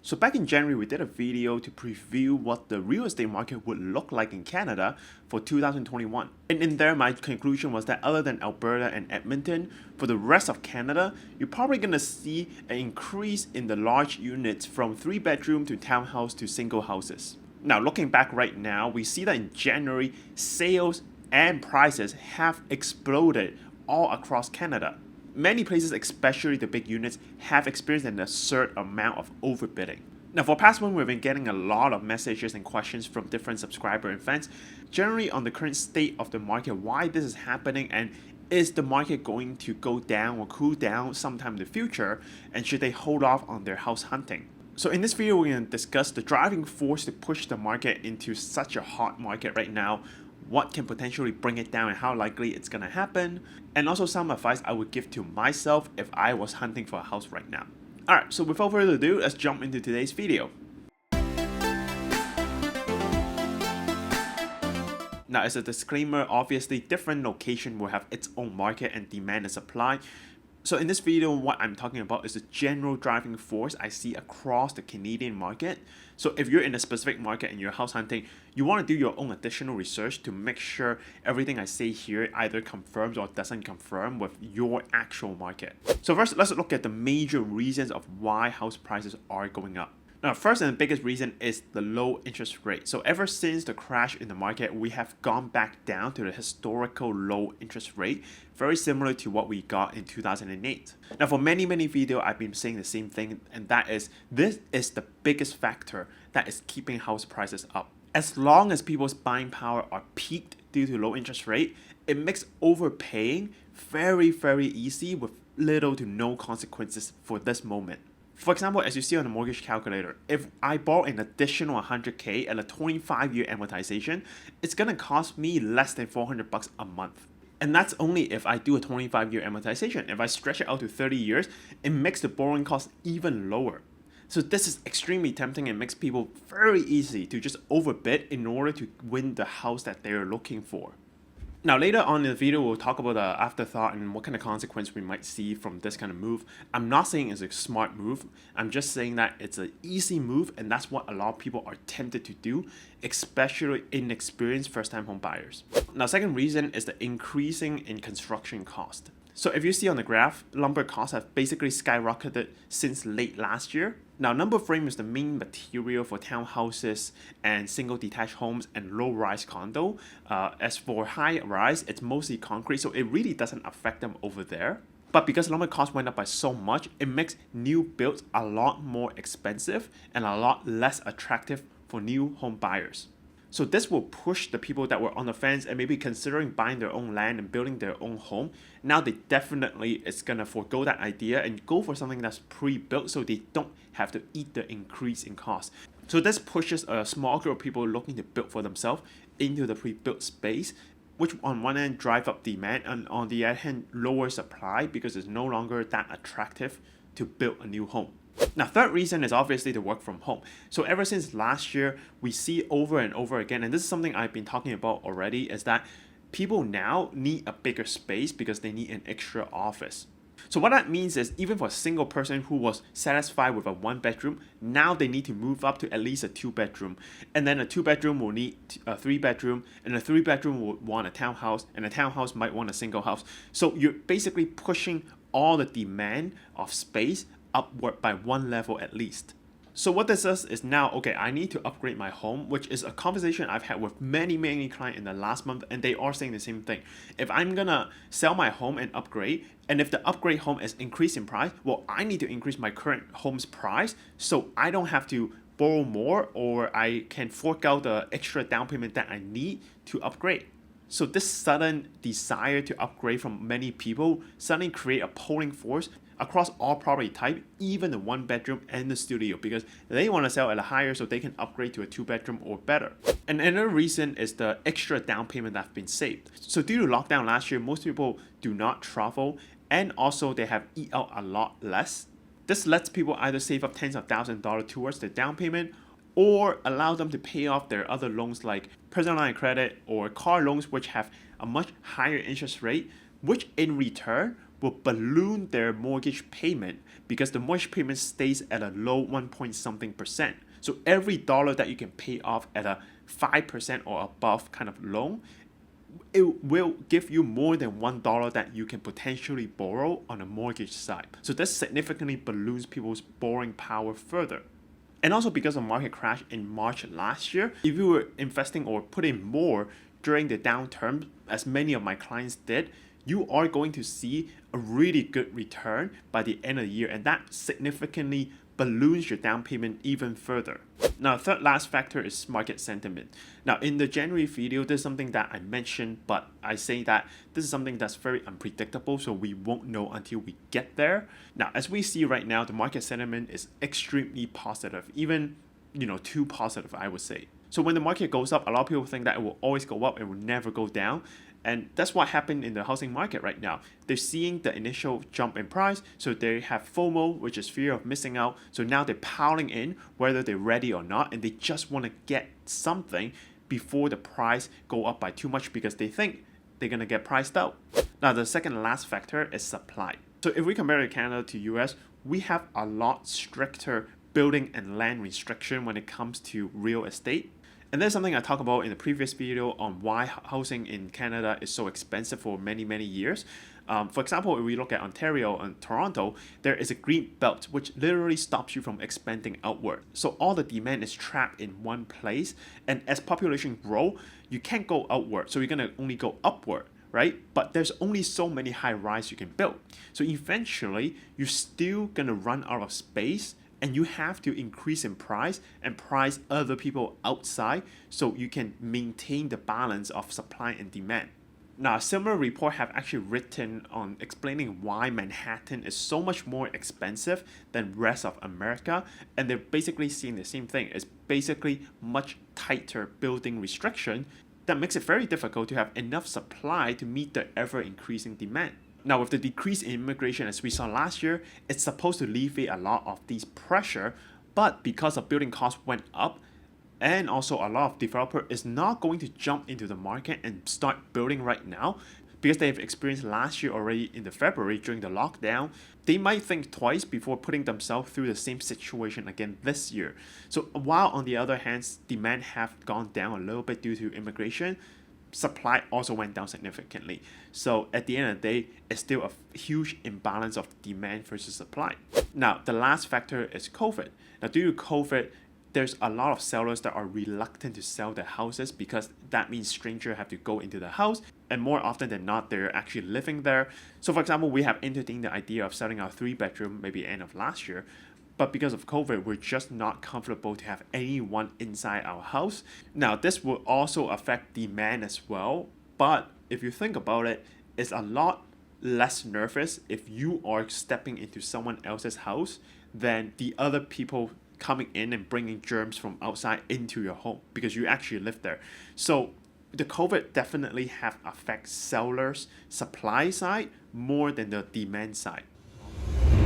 So back in January, we did a video to preview what the real estate market would look like in Canada for 2021. And in there, my conclusion was that other than Alberta and Edmonton, for the rest of Canada, you're probably going to see an increase in the large units from 3-bedroom to townhouse to single houses. Now, looking back right now, we see that in January, sales and prices have exploded all across Canada. Many places, especially the big units, have experienced an absurd amount of overbidding. Now, for past month, we've been getting a lot of messages and questions from different subscribers and fans, generally on the current state of the market, why this is happening, and is the market going to go down or cool down sometime in the future, and should they hold off on their house hunting? So in this video, we're going to discuss the driving force to push the market into such a hot market right now, what can potentially bring it down and how likely it's going to happen, and also some advice I would give to myself if I was hunting for a house right now. Alright, so without further ado, let's jump into today's video. Now, as a disclaimer, obviously different location will have its own market and demand and supply. So in this video, what I'm talking about is the general driving force I see across the Canadian market. So if you're in a specific market and you're house hunting, you want to do your own additional research to make sure everything I say here either confirms or doesn't confirm with your actual market. So first, let's look at the major reasons of why house prices are going up. Now, first and the biggest reason is the low interest rate. So ever since the crash in the market, we have gone back down to the historical low interest rate, very similar to what we got in 2008. Now, for many videos, I've been saying the same thing, and that is, this is the biggest factor that is keeping house prices up. As long as people's buying power are peaked due to low interest rate, it makes overpaying very easy with little to no consequences for this moment. For example, as you see on the mortgage calculator, if I borrow an additional $100K at a 25-year amortization, it's going to cost me less than $400 a month. And that's only if I do a 25-year amortization. If I stretch it out to 30 years, it makes the borrowing cost even lower. So this is extremely tempting and makes people very easy to just overbid in order to win the house that they're looking for. Now, later on in the video, we'll talk about the afterthought and what kind of consequence we might see from this kind of move. I'm not saying it's a smart move. I'm just saying that it's an easy move, and that's what a lot of people are tempted to do, especially inexperienced first-time home buyers. Now, second reason is the increasing in construction cost. So if you see on the graph, lumber costs have basically skyrocketed since late last year. Now, lumber frame is the main material for townhouses and single detached homes and low-rise condo. As for high-rise, it's mostly concrete, so it really doesn't affect them over there. But because lumber costs went up by so much, it makes new builds a lot more expensive and a lot less attractive for new home buyers. So this will push the people that were on the fence and maybe considering buying their own land and building their own home. Now they definitely is going to forego that idea and go for something that's pre-built so they don't have to eat the increase in cost. So this pushes a small group of people looking to build for themselves into the pre-built space, which on one end drive up demand and on the other hand lower supply because it's no longer that attractive to build a new home. Now, third reason is obviously the work from home. So ever since last year, we see over and over again, and this is something I've been talking about already, is that people now need a bigger space because they need an extra office. So what that means is even for a single person who was satisfied with a 1-bedroom, now they need to move up to at least a 2-bedroom. And then a 2-bedroom will need a 3-bedroom, and a 3-bedroom will want a townhouse, and a townhouse might want a single house. So you're basically pushing all the demand of space upward by one level at least. So what this does is now, okay, I need to upgrade my home, which is a conversation I've had with many clients in the last month, and they are saying the same thing. If I'm gonna sell my home and upgrade, and if the upgrade home is increased in price, well, I need to increase my current home's price so I don't have to borrow more, or I can fork out the extra down payment that I need to upgrade. So this sudden desire to upgrade from many people suddenly create a pulling force across all property type, even the 1-bedroom and the studio, because they want to sell at a higher so they can upgrade to a 2-bedroom or better. And another reason is the extra down payment that's been saved. So due to lockdown last year, most people do not travel, and also they have eat out a lot less. This lets people either save up tens of thousands of dollars towards the down payment, or allow them to pay off their other loans like personal line of credit or car loans, which have a much higher interest rate, which in return will balloon their mortgage payment because the mortgage payment stays at a low 1 point something percent. So every dollar that you can pay off at a 5% or above kind of loan, it will give you more than $1 that you can potentially borrow on a mortgage side. So this significantly balloons people's borrowing power further. And also because of market crash in March last year, if you were investing or putting more during the downturn, as many of my clients did, you are going to see a really good return by the end of the year, and that significantly balloons your down payment even further. Now, the third last factor is market sentiment. Now, in the January video, there's something that I mentioned, but I say that this is something that's very unpredictable, so we won't know until we get there. Now, as we see right now, the market sentiment is extremely positive, even too positive, I would say. So when the market goes up, a lot of people think that it will always go up, it will never go down. And that's what happened in the housing market right now. They're seeing the initial jump in price, so they have FOMO, which is fear of missing out. So now they're piling in, whether they're ready or not, and they just want to get something before the price go up by too much because they think they're going to get priced out. Now, the second and last factor is supply. So if we compare to Canada to US, we have a lot stricter building and land restriction when it comes to real estate. And that's something I talked about in the previous video on why housing in Canada is so expensive for many, many years. For example, if we look at Ontario and Toronto, there is a green belt which literally stops you from expanding outward. So all the demand is trapped in one place. And as population grow, you can't go outward. So you're going to only go upward, right? But there's only so many high rise you can build. So eventually, you're still going to run out of space, and you have to increase in price and price other people outside so you can maintain the balance of supply and demand. Now, a similar report have actually written on explaining why Manhattan is so much more expensive than rest of America, and they're basically seeing the same thing. It's basically much tighter building restriction that makes it very difficult to have enough supply to meet the ever-increasing demand. Now, with the decrease in immigration as we saw last year, it's supposed to alleviate a lot of these pressure, but because of building costs went up, and also a lot of developer is not going to jump into the market and start building right now because they've experienced last year already in the February during the lockdown. They might think twice before putting themselves through the same situation again this year. So while on the other hand, demand have gone down a little bit due to immigration, supply also went down significantly. So at the end of the day, it's still a huge imbalance of demand versus supply. Now, the last factor is COVID. Now, due to COVID, there's a lot of sellers that are reluctant to sell their houses because that means strangers have to go into the house, and more often than not, they're actually living there. So for example, we have entertained the idea of selling our 3-bedroom maybe end of last year, but because of COVID, we're just not comfortable to have anyone inside our house. Now, this will also affect demand as well, but if you think about it, it's a lot less nervous if you are stepping into someone else's house than the other people coming in and bringing germs from outside into your home because you actually live there. So the COVID definitely have affect sellers' supply side more than the demand side.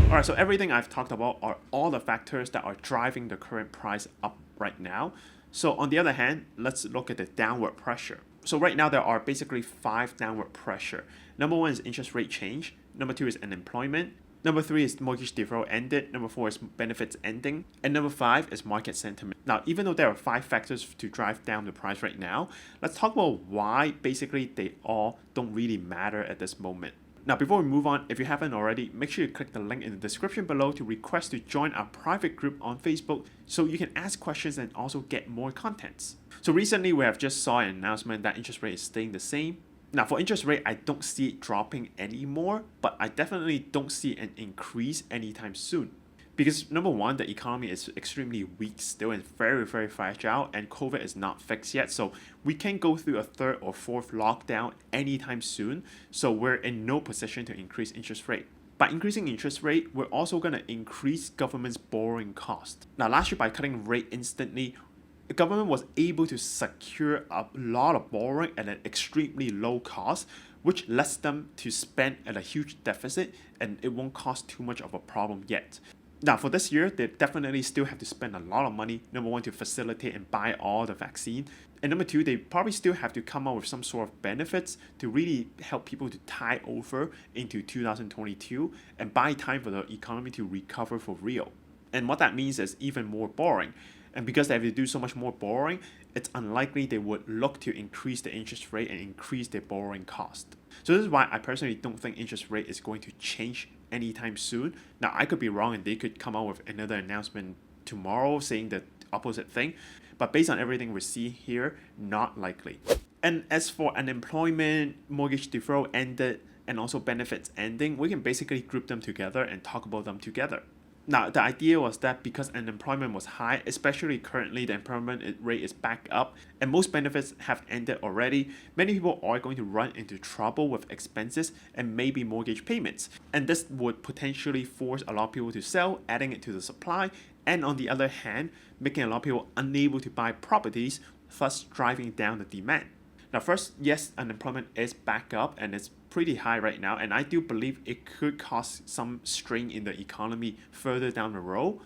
Alright, so everything I've talked about are all the factors that are driving the current price up right now. So on the other hand, let's look at the downward pressure. So right now there are basically 5 downward pressure. Number 1 is interest rate change. Number 2 is unemployment. Number 3 is mortgage deferral ended. Number 4 is benefits ending. And number 5 is market sentiment. Now, even though there are 5 factors to drive down the price right now, let's talk about why basically they all don't really matter at this moment. Now, before we move on, if you haven't already, make sure you click the link in the description below to request to join our private group on Facebook so you can ask questions and also get more contents. So recently, we have just saw an announcement that interest rate is staying the same. Now, for interest rate, I don't see it dropping anymore, but I definitely don't see an increase anytime soon. Because number 1, the economy is extremely weak still and very, very fragile, and COVID is not fixed yet. So we can't go through a 3rd or 4th lockdown anytime soon. So we're in no position to increase interest rate. By increasing interest rate, we're also going to increase government's borrowing cost. Now, last year, by cutting rate instantly, the government was able to secure a lot of borrowing at an extremely low cost, which lets them to spend at a huge deficit, and it won't cause too much of a problem yet. Now, for this year, they definitely still have to spend a lot of money. Number one, to facilitate and buy all the vaccine. And number two, they probably still have to come up with some sort of benefits to really help people to tide over into 2022 and buy time for the economy to recover for real. And what that means is even more borrowing. And because they have to do so much more borrowing, it's unlikely they would look to increase the interest rate and increase their borrowing cost. So this is why I personally don't think interest rate is going to change anytime soon. Now, I could be wrong and they could come out with another announcement tomorrow saying the opposite thing. But based on everything we see here, not likely. And as for unemployment, mortgage deferral ended, and also benefits ending, we can basically group them together and talk about them together. Now, the idea was that because unemployment was high, especially currently the employment rate is back up and most benefits have ended already, many people are going to run into trouble with expenses and maybe mortgage payments. And this would potentially force a lot of people to sell, adding it to the supply, and on the other hand, making a lot of people unable to buy properties, thus driving down the demand. Now, first, yes, unemployment is back up and it's pretty high right now, and I do believe it could cause some strain in the economy further down the road.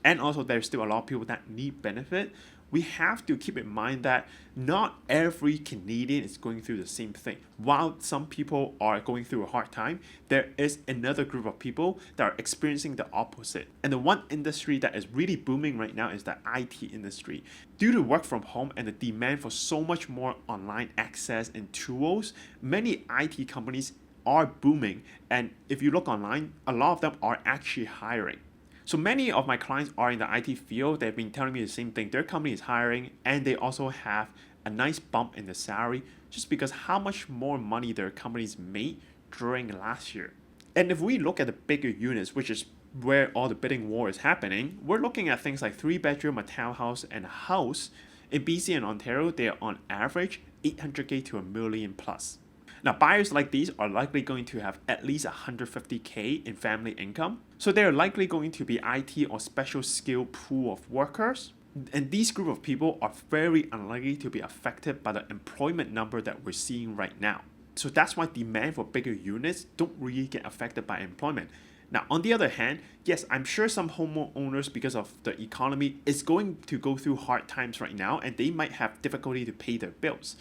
And also, there's still a lot of people that need benefit. We have to keep in mind that not every Canadian is going through the same thing. While some people are going through a hard time, there is another group of people that are experiencing the opposite. And the one industry that is really booming right now is the IT industry. Due to work from home and the demand for so much more online access and tools, many IT companies are booming. And if you look online, a lot of them are actually hiring. So many of my clients are in the IT field. They've been telling me the same thing. Their company is hiring and they also have a nice bump in the salary just because how much more money their companies made during last year. And if we look at the bigger units, which is where all the bidding war is happening, we're looking at things like 3-bedroom, a townhouse, and a house. In BC and Ontario, they are on average 800K to $1 million plus. Now, buyers like these are likely going to have at least 150K in family income. So they're likely going to be IT or special skill pool of workers. And these group of people are very unlikely to be affected by the employment number that we're seeing right now. So that's why demand for bigger units don't really get affected by employment. Now, on the other hand, yes, I'm sure some homeowners, because of the economy, is going to go through hard times right now and they might have difficulty to pay their bills.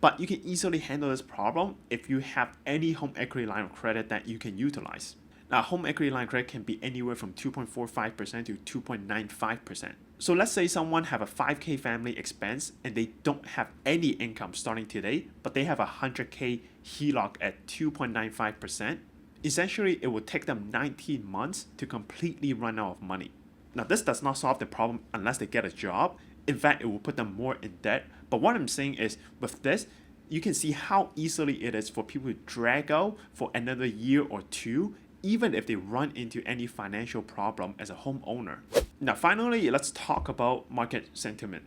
But you can easily handle this problem if you have any home equity line of credit that you can utilize. Now, home equity line of credit can be anywhere from 2.45% to 2.95%. So let's say someone have a 5K family expense and they don't have any income starting today, but they have a 100K HELOC at 2.95%. Essentially, it would take them 19 months to completely run out of money. Now, this does not solve the problem unless they get a job. In fact, it will put them more in debt. But what I'm saying is, with this, you can see how easily it is for people to drag out for another year or two, even if they run into any financial problem as a homeowner. Now, finally, let's talk about market sentiment.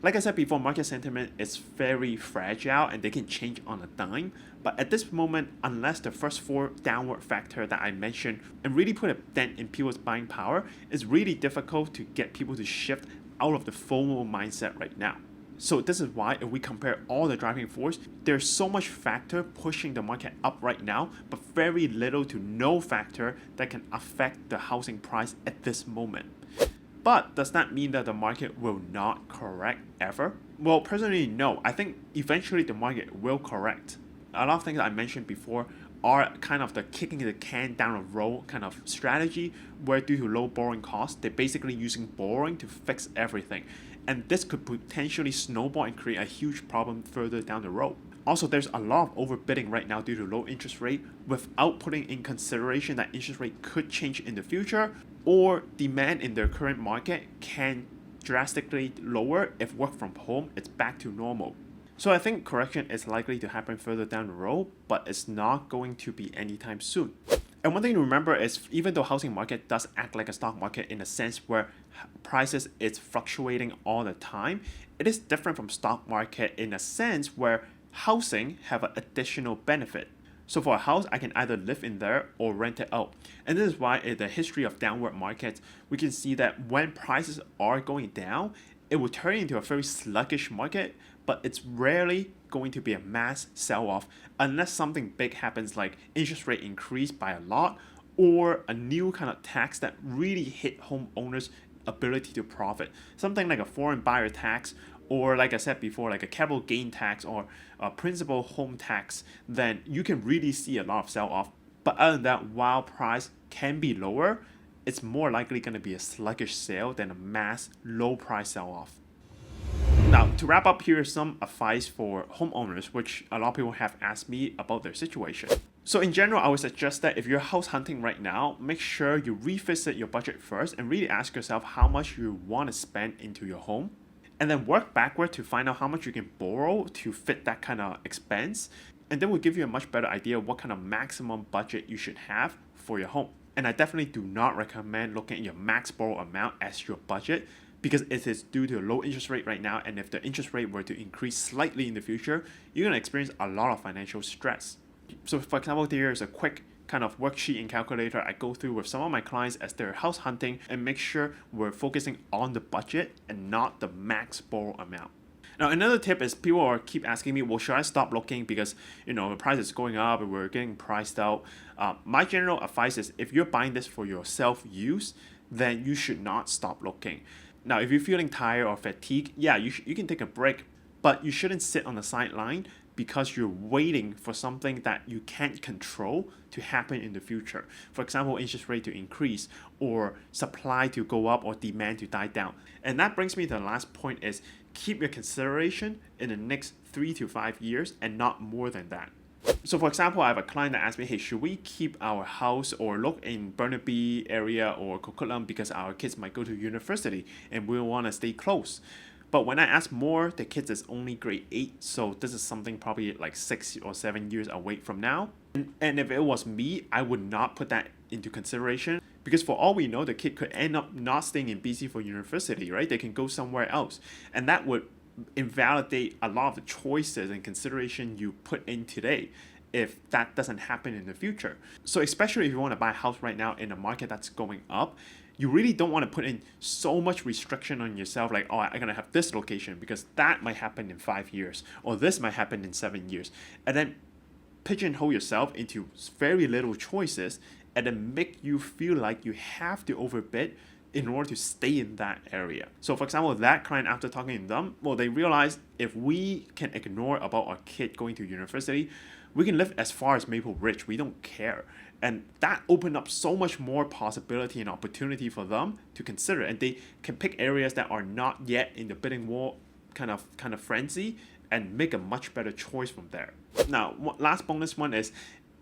Like I said before, market sentiment is very fragile and they can change on a dime. But at this moment, unless the first 4 downward factor that I mentioned and really put a dent in people's buying power, it's really difficult to get people to shift out of the FOMO mindset right now. So this is why if we compare all the driving force, there's so much factor pushing the market up right now, but very little to no factor that can affect the housing price at this moment. But does that mean that the market will not correct ever? Well, personally, no. I think eventually the market will correct. A lot of things I mentioned before are kind of the kicking the can down the road kind of strategy, where due to low borrowing costs, they're basically using borrowing to fix everything. And this could potentially snowball and create a huge problem further down the road. Also, there's a lot of overbidding right now due to low interest rate without putting in consideration that interest rate could change in the future, or demand in their current market can drastically lower if work from home is back to normal. So I think correction is likely to happen further down the road, but it's not going to be anytime soon. And one thing to remember is, even though housing market does act like a stock market in a sense where prices is fluctuating all the time, it is different from stock market in a sense where housing have an additional benefit. So for a house, I can either live in there or rent it out. And this is why in the history of downward markets, we can see that when prices are going down, it will turn into a very sluggish market, but it's rarely going to be a mass sell-off unless something big happens like interest rate increase by a lot, or a new kind of tax that really hit homeowners' ability to profit. Something like a foreign buyer tax, or like I said before, like a capital gain tax or a principal home tax, then you can really see a lot of sell-off. But other than that, while price can be lower, it's more likely going to be a sluggish sale than a mass low price sell-off. Now, to wrap up, here is some advice for homeowners, which a lot of people have asked me about their situation. So in general, I would suggest that if you're house hunting right now, make sure you revisit your budget first and really ask yourself how much you want to spend into your home. And then work backward to find out how much you can borrow to fit that kind of expense. And then will give you a much better idea of what kind of maximum budget you should have for your home. And I definitely do not recommend looking at your max borrow amount as your budget, because it is due to a low interest rate right now, and if the interest rate were to increase slightly in the future, you're going to experience a lot of financial stress. So for example, there is a quick kind of worksheet and calculator I go through with some of my clients as they're house hunting, and make sure we're focusing on the budget and not the max borrow amount. Now, another tip is people are keep asking me, well, should I stop looking because, the price is going up and we're getting priced out? My general advice is if you're buying this for your self-use, then you should not stop looking. Now, if you're feeling tired or fatigued, yeah, you can take a break, but you shouldn't sit on the sideline because you're waiting for something that you can't control to happen in the future. For example, interest rate to increase, or supply to go up, or demand to die down. And that brings me to the last point is keep your consideration in the next 3 to 5 years and not more than that. So for example, I have a client that asked me, hey, should we keep our house or look in Burnaby area or Coquitlam because our kids might go to university and we want to stay close? But when I ask more, the kids is only grade 8, so this is something probably like 6 or 7 years away from now. And if it was me, I would not put that into consideration, because for all we know, the kid could end up not staying in BC for university, right? They can go somewhere else, and that would invalidate a lot of the choices and consideration you put in today if that doesn't happen in the future. So especially if you want to buy a house right now in a market that's going up, you really don't want to put in so much restriction on yourself, like, oh, I'm going to have this location because that might happen in 5 years, or this might happen in 7 years. And then pigeonhole yourself into very little choices, and then make you feel like you have to overbid in order to stay in that area. So for example, that client, after talking to them, well, they realized if we can ignore about our kid going to university, we can live as far as Maple Ridge. We don't care. And that opened up so much more possibility and opportunity for them to consider. And they can pick areas that are not yet in the bidding war kind of frenzy and make a much better choice from there. Now, last bonus one is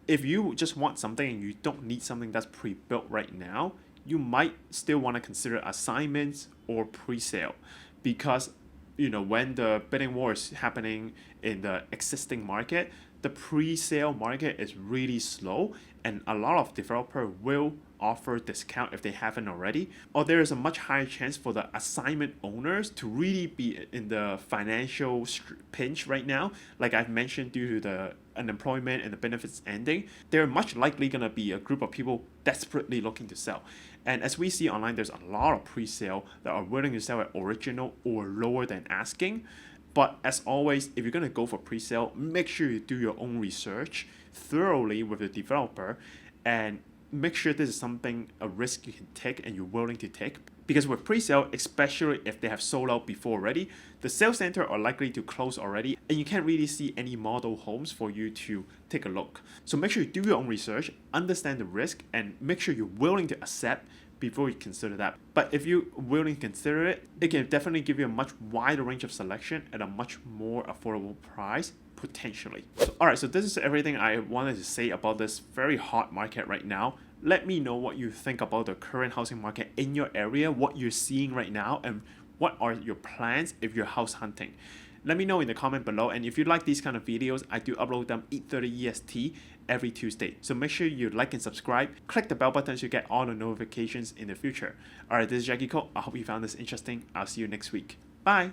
if you just want something and you don't need something that's pre-built right now, you might still want to consider assignments or pre-sale, because when the bidding war is happening in the existing market, the pre-sale market is really slow, and a lot of developers will offer discount if they haven't already, or there is a much higher chance for the assignment owners to really be in the financial pinch right now. Like I've mentioned, due to the unemployment and the benefits ending, they're much likely going to be a group of people desperately looking to sell. And as we see online, there's a lot of pre-sale that are willing to sell at original or lower than asking. But as always, if you're going to go for pre-sale, make sure you do your own research thoroughly with the developer, and make sure this is something, a risk you can take and you're willing to take. Because with pre-sale, especially if they have sold out before already, the sales center are likely to close already, and you can't really see any model homes for you to take a look. So make sure you do your own research, understand the risk, and make sure you're willing to accept before you consider that. But if you're willing to consider it, it can definitely give you a much wider range of selection at a much more affordable price, potentially. Alright, so this is everything I wanted to say about this very hot market right now. Let me know what you think about the current housing market in your area, what you're seeing right now, and what are your plans if you're house hunting. Let me know in the comment below, and if you like these kind of videos, I do upload them 8:30 EST every Tuesday. So make sure you like and subscribe, click the bell button to get all the notifications in the future. Alright, this is Jacky. I hope you found this interesting. I'll see you next week. Bye!